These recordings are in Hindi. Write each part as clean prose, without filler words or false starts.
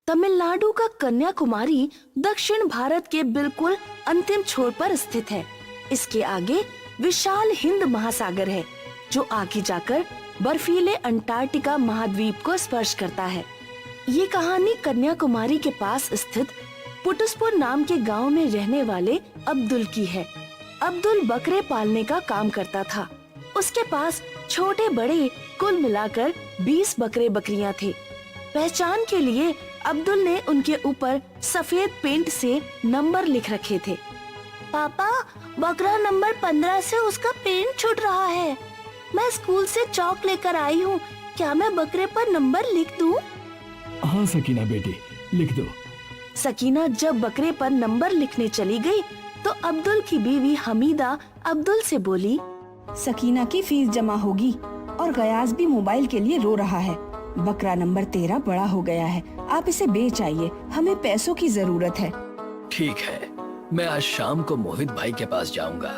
तमिलनाडु का कन्याकुमारी दक्षिण भारत के बिल्कुल अंतिम छोर पर स्थित है। इसके आगे विशाल हिंद महासागर है, जो आगे जाकर बर्फीले अंटार्कटिका महाद्वीप को स्पर्श करता है। ये कहानी कन्याकुमारी के पास स्थित पुटुस्पुर नाम के गांव में रहने वाले अब्दुल की है। अब्दुल बकरे पालने का काम करता था। उसके पास छोटे बड़े कुल मिलाकर 20 बकरे बकरियां थे। पहचान के लिए अब्दुल ने उनके ऊपर सफेद पेंट से नंबर लिख रखे थे। पापा, बकरा नंबर 15 से उसका पेंट छूट रहा है। मैं स्कूल से चौक लेकर आई हूँ, क्या मैं बकरे पर नंबर लिख दूँ? हाँ सकीना बेटी, लिख दो। सकीना जब बकरे पर नंबर लिखने चली गई, तो अब्दुल की बीवी हमीदा अब्दुल से बोली, सकीना की फीस जमा होगी और गयास भी मोबाइल के लिए रो रहा है। बकरा नंबर 13 बड़ा हो गया है, आप इसे बेच आइए, हमें पैसों की जरूरत है। ठीक है, मैं आज शाम को मोहित भाई के पास जाऊंगा।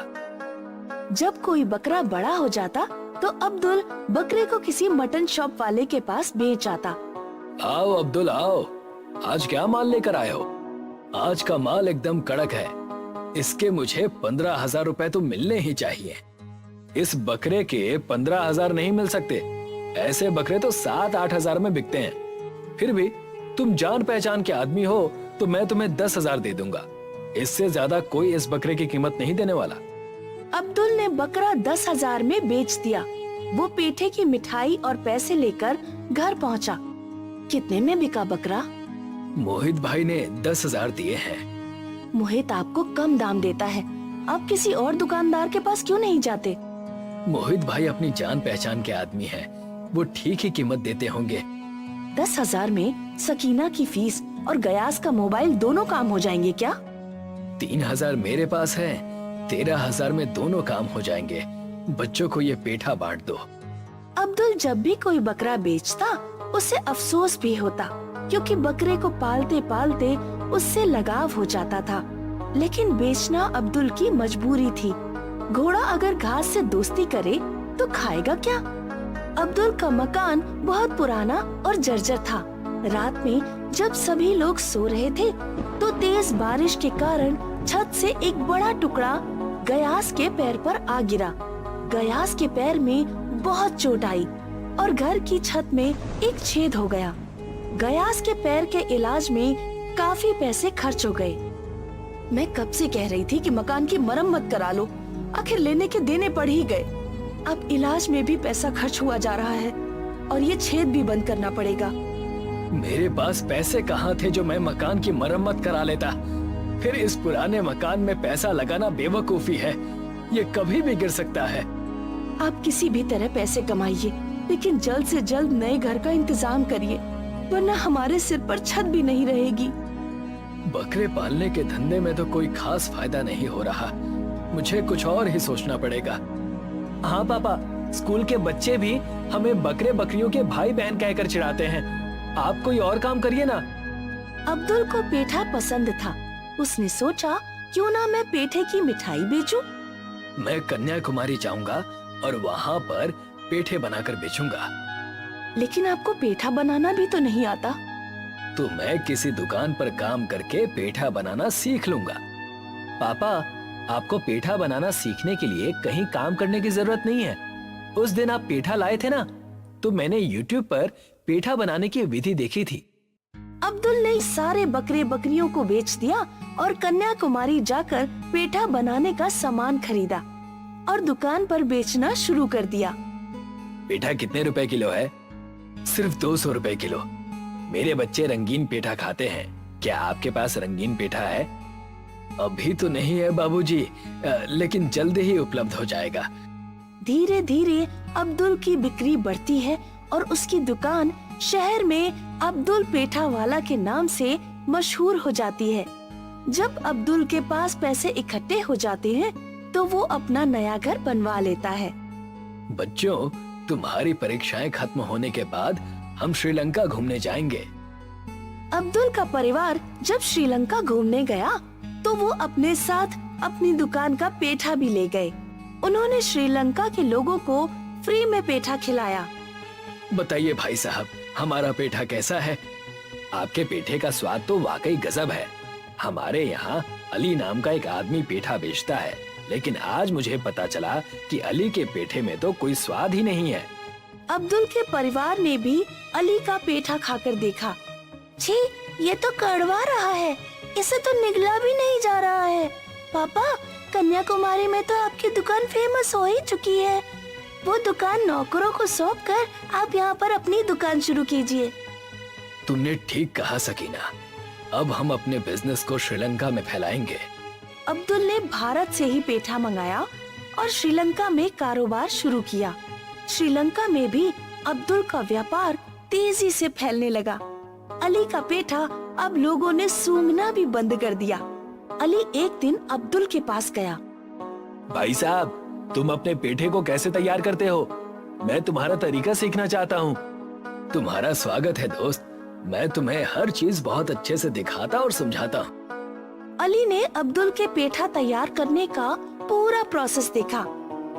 जब कोई बकरा बड़ा हो जाता तो अब्दुल बकरे को किसी मटन शॉप वाले के पास बेच आता। आओ अब्दुल आओ, आज क्या माल लेकर आए हो? आज का माल एकदम कड़क है, इसके मुझे 15,000 रुपए तो मिलने ही चाहिए। इस बकरे के 15,000 नहीं मिल सकते, ऐसे बकरे तो 7-8 हजार में बिकते हैं। फिर भी तुम जान पहचान के आदमी हो तो मैं तुम्हें 10,000 दे दूंगा, इससे ज्यादा कोई इस बकरे की कीमत नहीं देने वाला। अब्दुल ने बकरा 10,000 में बेच दिया। वो पेठे की मिठाई और पैसे लेकर घर पहुंचा। कितने में बिका बकरा? मोहित भाई ने 10,000 दिए हैं। मोहित आपको कम दाम देता है, आप किसी और दुकानदार के पास क्यों नहीं जाते? मोहित भाई अपनी जान पहचान के आदमी हैं, वो ठीक ही कीमत देते होंगे। 10,000 में सकीना की फीस और गयास का मोबाइल दोनों काम हो जाएंगे क्या? 3,000 मेरे पास है, 13,000 में दोनों काम हो जाएंगे। बच्चों को ये पेठा बांट दो। अब्दुल जब भी कोई बकरा बेचता उसे अफसोस भी होता, क्योंकि बकरे को पालते पालते उससे लगाव हो जाता था। लेकिन बेचना अब्दुल की मजबूरी थी। घोड़ा अगर घास से दोस्ती करे तो खाएगा क्या? अब्दुल का मकान बहुत पुराना और जर्जर था। रात में जब सभी लोग सो रहे थे तो तेज बारिश के कारण छत से एक बड़ा टुकड़ा गयास के पैर पर आ गिरा। गयास के पैर में बहुत चोट आई और घर की छत में एक छेद हो गया। गयास के पैर के इलाज में काफी पैसे खर्च हो गए। मैं कब से कह रही थी कि मकान की मरम्मत करा लो, आखिर लेने के देने पड़ ही गए। अब इलाज में भी पैसा खर्च हुआ जा रहा है और ये छेद भी बंद करना पड़ेगा। मेरे पास पैसे कहाँ थे जो मैं मकान की मरम्मत करा लेता? फिर इस पुराने मकान में पैसा लगाना बेवकूफी है, ये कभी भी गिर सकता है। आप किसी भी तरह पैसे कमाइए, लेकिन जल्द से जल्द नए घर का इंतजाम करिए, वरना हमारे सिर पर छत भी नहीं रहेगी। बकरे पालने के धंधे में तो कोई खास फायदा नहीं हो रहा, मुझे कुछ और ही सोचना पड़ेगा। हाँ पापा, स्कूल के बच्चे भी हमें बकरे बकरियों के भाई बहन कहकर चिढ़ाते हैं, आप कोई और काम करिए ना। अब्दुल को पेठा पसंद था। उसने सोचा, क्यों ना मैं पेठे की मिठाई बेचूं? मैं कन्याकुमारी जाऊंगा और वहाँ पर पेठे बनाकर बेचूंगा। लेकिन आपको पेठा बनाना भी तो नहीं आता। तो मैं किसी दुकान पर काम करके पेठा बनाना सीख लूंगा। पापा, आपको पेठा बनाना सीखने के लिए कहीं काम करने की जरूरत नहीं है। उस दिन आप पेठा लाए थे ना, तो मैंने YouTube पर पेठा बनाने की विधि देखी थी। अब्दुल ने सारे बकरे बकरियों को बेच दिया और कन्याकुमारी जाकर पेठा बनाने का सामान खरीदा और दुकान पर बेचना शुरू कर दिया। पेठा कितने रुपए किलो है? सिर्फ 200 रुपए किलो। मेरे बच्चे रंगीन पेठा खाते हैं, क्या आपके पास रंगीन पेठा है? अभी तो नहीं है बाबूजी, लेकिन जल्द ही उपलब्ध हो जाएगा। धीरे धीरे अब्दुल की बिक्री बढ़ती है और उसकी दुकान शहर में अब्दुल पेठा वाला के नाम से मशहूर हो जाती है। जब अब्दुल के पास पैसे इकट्ठे हो जाते हैं तो वो अपना नया घर बनवा लेता है। बच्चों, तुम्हारी परीक्षाएं खत्म होने के बाद हम श्रीलंका घूमने जाएंगे। अब्दुल का परिवार जब श्रीलंका घूमने गया तो वो अपने साथ अपनी दुकान का पेठा भी ले गए। उन्होंने श्रीलंका के लोगों को फ्री में पेठा खिलाया। बताइए भाई साहब, हमारा पेठा कैसा है? आपके पेठे का स्वाद तो वाकई गजब है। हमारे यहाँ अली नाम का एक आदमी पेठा बेचता है, लेकिन आज मुझे पता चला कि अली के पेठे में तो कोई स्वाद ही नहीं है। अब्दुल के परिवार ने भी अली का पेठा खाकर देखा। छी, ये तो कड़वा रहा है, इसे तो निगला भी नहीं जा रहा है। पापा, कन्याकुमारी में तो आपकी दुकान फेमस हो ही चुकी है। वो दुकान नौकरों को सौंप कर आप यहाँ पर अपनी दुकान शुरू कीजिए। तुमने ठीक कहा सकीना, अब हम अपने बिजनेस को श्रीलंका में फैलाएंगे। अब्दुल ने भारत से ही पेठा मंगाया और श्रीलंका में कारोबार शुरू किया। श्रीलंका में भी अब्दुल का व्यापार तेजी से फैलने लगा। अली का पेठा अब लोगों ने सूंघना भी बंद कर दिया। अली एक दिन अब्दुल के पास गया। भाई साहब, तुम अपने पेठे को कैसे तैयार करते हो? मैं तुम्हारा तरीका सीखना चाहता हूँ। तुम्हारा स्वागत है दोस्त, मैं तुम्हें हर चीज बहुत अच्छे से दिखाता और समझाता हूँ। अली ने अब्दुल के पेठा तैयार करने का पूरा प्रोसेस देखा।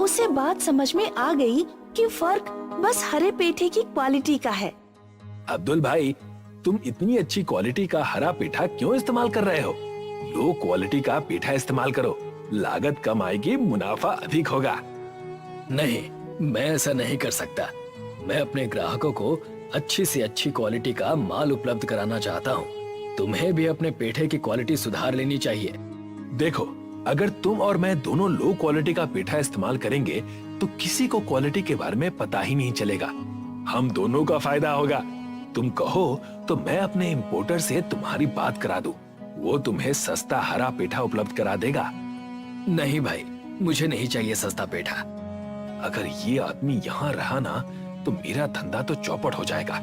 उसे बात समझ में आ गई कि फर्क बस हरे पेठे की क्वालिटी का है। अब्दुल भाई, तुम इतनी अच्छी क्वालिटी का हरा पेठा क्यों इस्तेमाल कर रहे हो? लो क्वालिटी का पेठा इस्तेमाल करो, लागत कम आएगी, मुनाफा अधिक होगा। नहीं, मैं ऐसा नहीं कर सकता। मैं अपने ग्राहकों को अच्छी से अच्छी क्वालिटी का माल उपलब्ध कराना चाहता हूँ। तुम्हें भी अपने पेठे की क्वालिटी सुधार लेनी चाहिए। देखो, अगर तुम और मैं दोनों लो क्वालिटी का पेठा इस्तेमाल करेंगे तो किसी को क्वालिटी के बारे में पता ही नहीं चलेगा। हम दोनों का फायदा होगा। तुम कहो तो मैं अपने इंपोर्टर से तुम्हारी बात करा दूं। वो तुम्हें सस्ता हरा पेठा उपलब्ध करा देगा। नहीं भाई, मुझे नहीं चाहिए सस्ता पेठा। अगर ये आदमी यहाँ रहा ना तो मेरा धंधा तो चौपट हो जाएगा।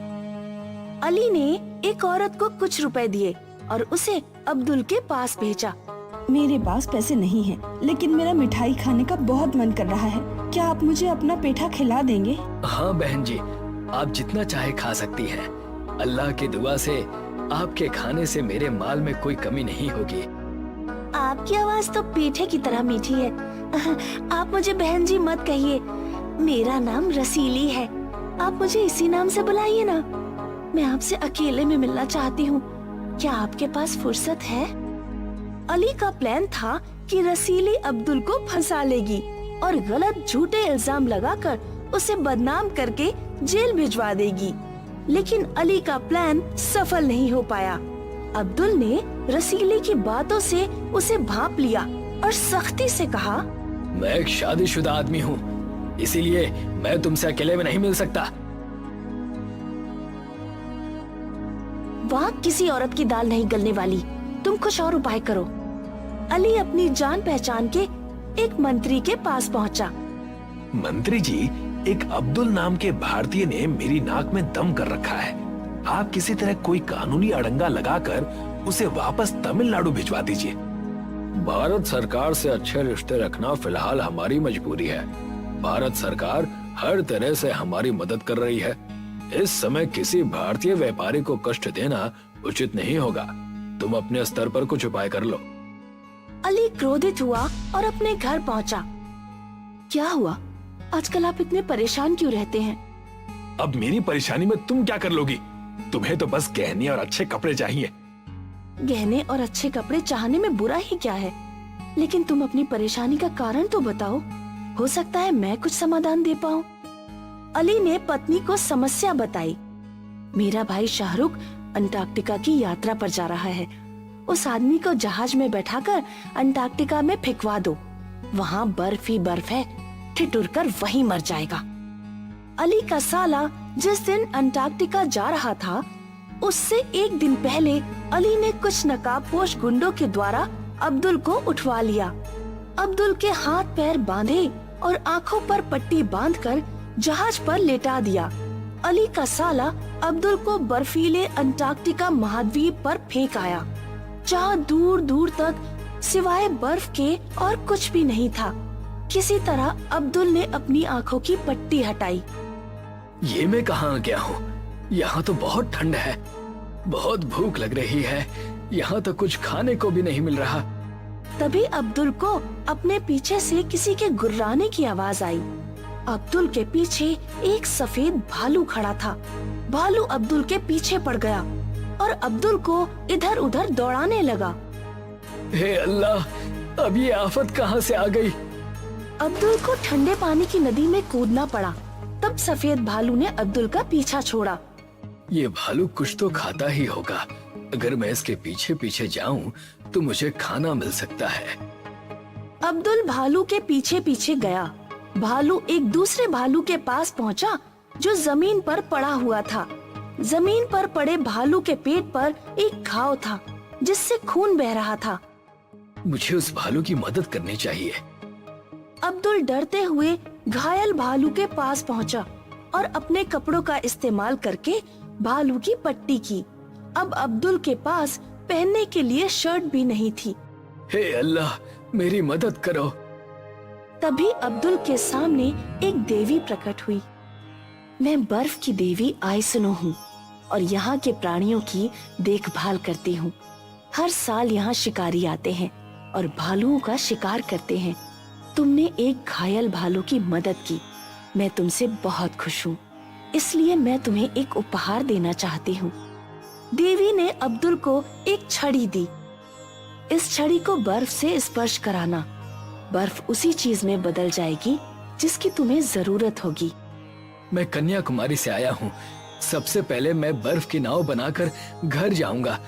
अली ने एक औरत को कुछ रुपए दिए और उसे अब्दुल के पास भेजा। मेरे पास पैसे नहीं हैं, लेकिन मेरा मिठाई खाने का बहुत मन कर रहा है। क्या आप मुझे अपना पेठा खिला देंगे? हाँ बहन जी, आप जितना चाहे खा सकती हैं। अल्लाह की दुआ से आपके खाने से मेरे माल में कोई कमी नहीं होगी। आपकी आवाज तो पेठे की तरह मीठी है। आप मुझे बहन जी मत कहिए, मेरा नाम रसीली है। आप मुझे इसी नाम से बुलाइए ना। मैं आपसे अकेले में मिलना चाहती हूँ। क्या आपके पास फुर्सत है? अली का प्लान था कि रसीली अब्दुल को फंसा लेगी और गलत झूठे इल्जाम लगाकर उसे बदनाम करके जेल भिजवा देगी। लेकिन अली का प्लान सफल नहीं हो पाया। अब्दुल ने रसीली की बातों से उसे भांप लिया और सख्ती से कहा, मैं एक शादीशुदा आदमी हूँ, इसीलिए मैं तुमसे अकेले में नहीं मिल सकता। वहाँ किसी औरत की दाल नहीं गलने वाली। तुम कुछ और उपाय करो। अली अपनी जान पहचान के एक मंत्री के पास पहुँचा। मंत्री जी, एक अब्दुल नाम के भारतीय ने मेरी नाक में दम कर रखा है। आप किसी तरह कोई कानूनी अड़ंगा लगाकर उसे वापस तमिलनाडु भिजवा दीजिए। भारत सरकार से अच्छे रिश्ते रखना फिलहाल हमारी मजबूरी है। भारत सरकार हर तरह से हमारी मदद कर रही है। इस समय किसी भारतीय व्यापारी को कष्ट देना उचित नहीं होगा। तुम अपने स्तर पर कुछ उपाय कर लो। अली क्रोधित हुआ और अपने घर पहुंचा। क्या हुआ? आजकल आप इतने परेशान क्यों रहते हैं? अब मेरी परेशानी में तुम क्या कर लोगी? तुम्हें तो बस गहने और अच्छे कपड़े चाहिए। गहने और अच्छे कपड़े चाहने में बुरा ही क्या है? लेकिन तुम अपनी परेशानी का कारण तो बताओ, हो सकता है मैं कुछ समाधान दे पाऊं। अली ने पत्नी को समस्या बताई। मेरा भाई शाहरुख अंटार्कटिका की यात्रा पर जा रहा है। उस आदमी को जहाज में बैठाकर अंटार्कटिका में फेंकवा दो। वहाँ बर्फ ही बर्फ है, ठिठुर कर वहीं मर जाएगा। अली का साला जिस दिन अंटार्कटिका जा रहा था, उससे एक दिन पहले अली ने कुछ नकाबपोश गुंडों के द्वारा अब्दुल को उठवा लिया। अब्दुल के हाथ पैर बांधे और आंखों पर पट्टी बांधकर जहाज पर लेटा दिया। अली का साला अब्दुल को बर्फीले अंटार्कटिका महाद्वीप पर फेंक आया, जहाँ दूर दूर तक सिवाय बर्फ के और कुछ भी नहीं था। किसी तरह अब्दुल ने अपनी आंखों की पट्टी हटाई। ये मैं कहाँ आ गया हूँ? यहाँ तो बहुत ठंड है, बहुत भूख लग रही है। यहाँ तो कुछ खाने को भी नहीं मिल रहा। तभी अब्दुल को अपने पीछे से किसी के गुर्राने की आवाज आई। अब्दुल के पीछे एक सफेद भालू खड़ा था। भालू अब्दुल के पीछे पड़ गया और अब्दुल को इधर उधर दौड़ाने लगा। हे अल्लाह, अब ये आफत कहाँ से आ गई? अब्दुल को ठंडे पानी की नदी में कूदना पड़ा। तब सफेद भालू ने अब्दुल का पीछा छोड़ा। ये भालू कुछ तो खाता ही होगा। अगर मैं इसके पीछे पीछे जाऊं तो मुझे खाना मिल सकता है। अब्दुल भालू के पीछे पीछे गया। भालू एक दूसरे भालू के पास पहुंचा जो जमीन पर पड़ा हुआ था। जमीन पर पड़े भालू के पेट पर एक घाव था जिससे खून बह रहा था। मुझे उस भालू की मदद करनी चाहिए। अब्दुल डरते हुए घायल भालू के पास पहुंचा और अपने कपड़ों का इस्तेमाल करके भालू की पट्टी की। अब अब्दुल के पास पहनने के लिए शर्ट भी नहीं थी। हे अल्लाह, मेरी मदद करो। तभी अब्दुल के सामने एक देवी प्रकट हुई। मैं बर्फ की देवी आइसनो हूँ और यहाँ के प्राणियों की देखभाल करती हूँ। हर साल यहाँ शिकारी आते हैं और भालुओं का शिकार करते हैं। तुमने एक घायल भालू की मदद की। मैं तुमसे बहुत खुश हूँ, इसलिए मैं तुम्हें एक उपहार देना चाहती हूँ। देवी ने अब्दुल को एक छड़ी दी। इस छड़ी को बर्फ से स्पर्श कराना। बर्फ उसी चीज में बदल जाएगी जिसकी तुम्हें जरूरत होगी। मैं कन्याकुमारी से आया हूँ। सबसे पहले मैं बर्फ की नाव बनाकर घर जाऊंगा,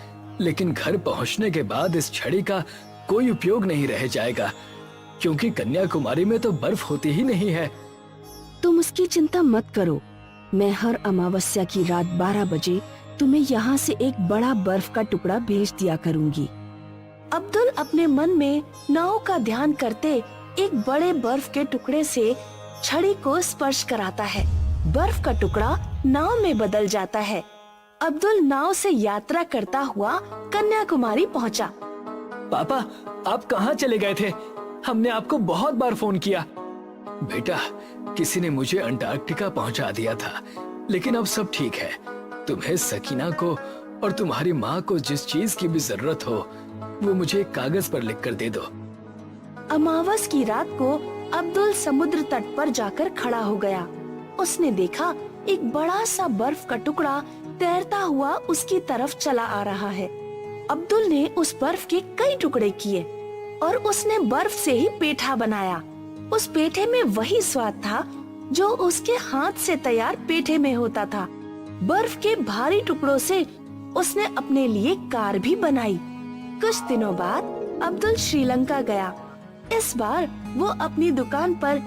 लेकिन घर पहुँचने के बाद इस छड़ी का कोई उपयोग नहीं रह जाएगा, क्योंकि कन्याकुमारी में तो बर्फ होती ही नहीं है। तुम उसकी चिंता मत करो। मैं हर अमावस्या की रात 12 बजे तुम्हें यहाँ से एक बड़ा बर्फ का टुकड़ा भेज दिया करूँगी। अब्दुल अपने मन में नाव का ध्यान करते एक बड़े बर्फ के टुकड़े से छड़ी को स्पर्श कराता है। बर्फ का टुकड़ा नाव में बदल जाता है। अब्दुल नाव से यात्रा करता हुआ कन्याकुमारी पहुंचा। पापा, आप कहाँ चले गए थे? हमने आपको बहुत बार फोन किया। बेटा, किसी ने मुझे अंटार्कटिका पहुंचा दिया था, लेकिन अब सब ठीक है। तुम्हें, सकीना को और तुम्हारी माँ को जिस चीज की भी जरूरत हो वो मुझे एक कागज पर लिखकर दे दो। अमावस की रात को अब्दुल समुद्र तट पर जाकर खड़ा हो गया। उसने देखा एक बड़ा सा बर्फ का टुकड़ा तैरता हुआ उसकी तरफ चला आ रहा है। अब्दुल ने उस बर्फ के कई टुकड़े किए और उसने बर्फ से ही पेठा बनाया। उस पेठे में वही स्वाद था जो उसके हाथ से तैयार पेठे में होता था। बर्फ के भारी टुकड़ों से उसने अपने लिए कार भी बनाई। कुछ दिनों बाद अब्दुल श्रीलंका गया। इस बार वो अपनी दुकान पर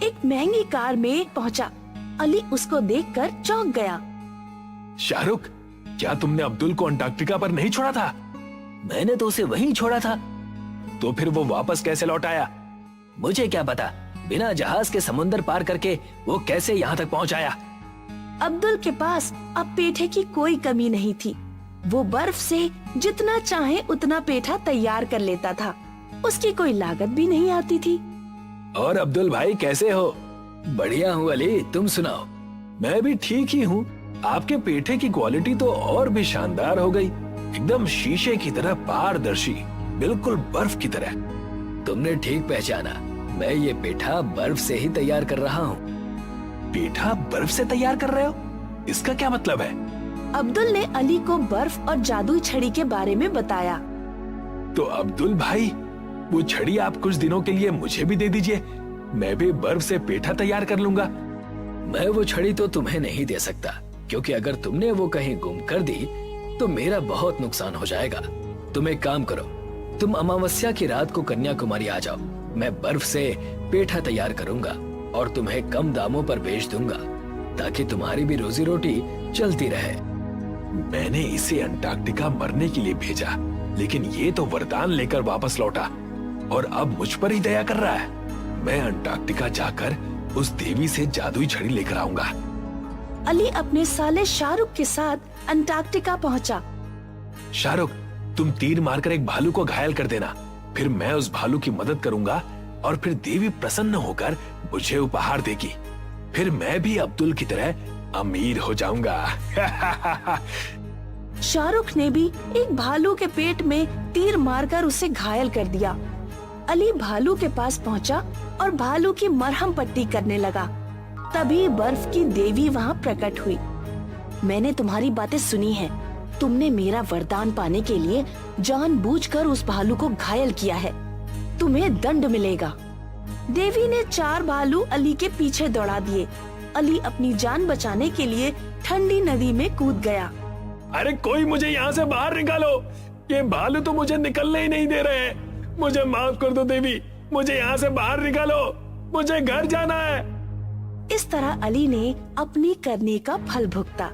एक महंगी कार में पहुंचा। अली उसको देखकर चौंक गया। शाहरुख, क्या तुमने अब्दुल को अंटार्कटिका पर नहीं छोड़ा था? मैंने तो उसे वहीं छोड़ा था। तो फिर वो वापस कैसे लौट आया? मुझे क्या पता, बिना जहाज के समुंदर पार करके वो कैसे यहाँ तक पहुँच आया। अब्दुल के पास अब पेठे की कोई कमी नहीं थी। वो बर्फ से जितना चाहे उतना पेठा तैयार कर लेता था। उसकी कोई लागत भी नहीं आती थी। और अब्दुल भाई कैसे हो? बढ़िया हूँ अली, तुम सुनाओ। मैं भी ठीक ही हूँ। आपके पेठे की क्वालिटी तो और भी शानदार हो गई, एकदम शीशे की तरह पारदर्शी, बिल्कुल बर्फ की तरह। तुमने ठीक पहचाना, मैं ये पेठा बर्फ से ही तैयार कर रहा हूँ। पेठा बर्फ से तैयार कर रहे हो? इसका क्या मतलब है? अब्दुल ने अली को बर्फ और जादुई छड़ी के बारे में बताया। तो अब्दुल भाई, वो छड़ी आप कुछ दिनों के लिए मुझे भी दे दीजिए, मैं भी बर्फ से पेठा तैयार कर लूंगा। मैं वो छड़ी तो तुम्हें नहीं दे सकता, क्योंकि अगर तुमने वो कहीं गुम कर दी तो मेरा बहुत नुकसान हो जाएगा। तुम एक काम करो, तुम अमावस्या की रात को कन्याकुमारी आ जाओ। मैं बर्फ से पेठा तैयार करूंगा और तुम्हें कम दामों पर बेच दूंगा, ताकि तुम्हारी भी रोजी रोटी चलती रहे। मैंने इसे अंटार्कटिका मरने के लिए भेजा, लेकिन ये तो वरदान लेकर वापस लौटा और अब मुझ पर ही दया कर रहा है। मैं अंटार्कटिका जाकर उस देवी से जादुई छड़ी लेकर आऊंगा। अली अपने साले शाहरुख के साथ अंटार्कटिका पहुंचा। शाहरुख, तुम तीर मारकर एक भालू को घायल कर देना, फिर मैं उस भालू की मदद करूंगा और फिर देवी प्रसन्न होकर मुझे उपहार देगी। फिर मैं भी अब्दुल की तरह अमीर हो जाऊंगा। शाहरुख ने भी एक भालू के पेट में तीर मारकर उसे घायल कर दिया। अली भालू के पास पहुंचा और भालू की मरहम पट्टी करने लगा। तभी बर्फ की देवी वहाँ प्रकट हुई। मैंने तुम्हारी बातें सुनी हैं। तुमने मेरा वरदान पाने के लिए जानबूझकर उस भालू को घायल किया है। तुम्हें दंड मिलेगा। देवी ने 4 भालू अली के पीछे दौड़ा दिए। अली अपनी जान बचाने के लिए ठंडी नदी में कूद गया। अरे कोई मुझे यहाँ से बाहर निकालो, ये भालू तो मुझे निकलने ही नहीं दे रहे हैं। मुझे माफ कर दो देवी, मुझे यहाँ से बाहर निकालो, मुझे घर जाना है। इस तरह अली ने अपनी करने का फल भुगता।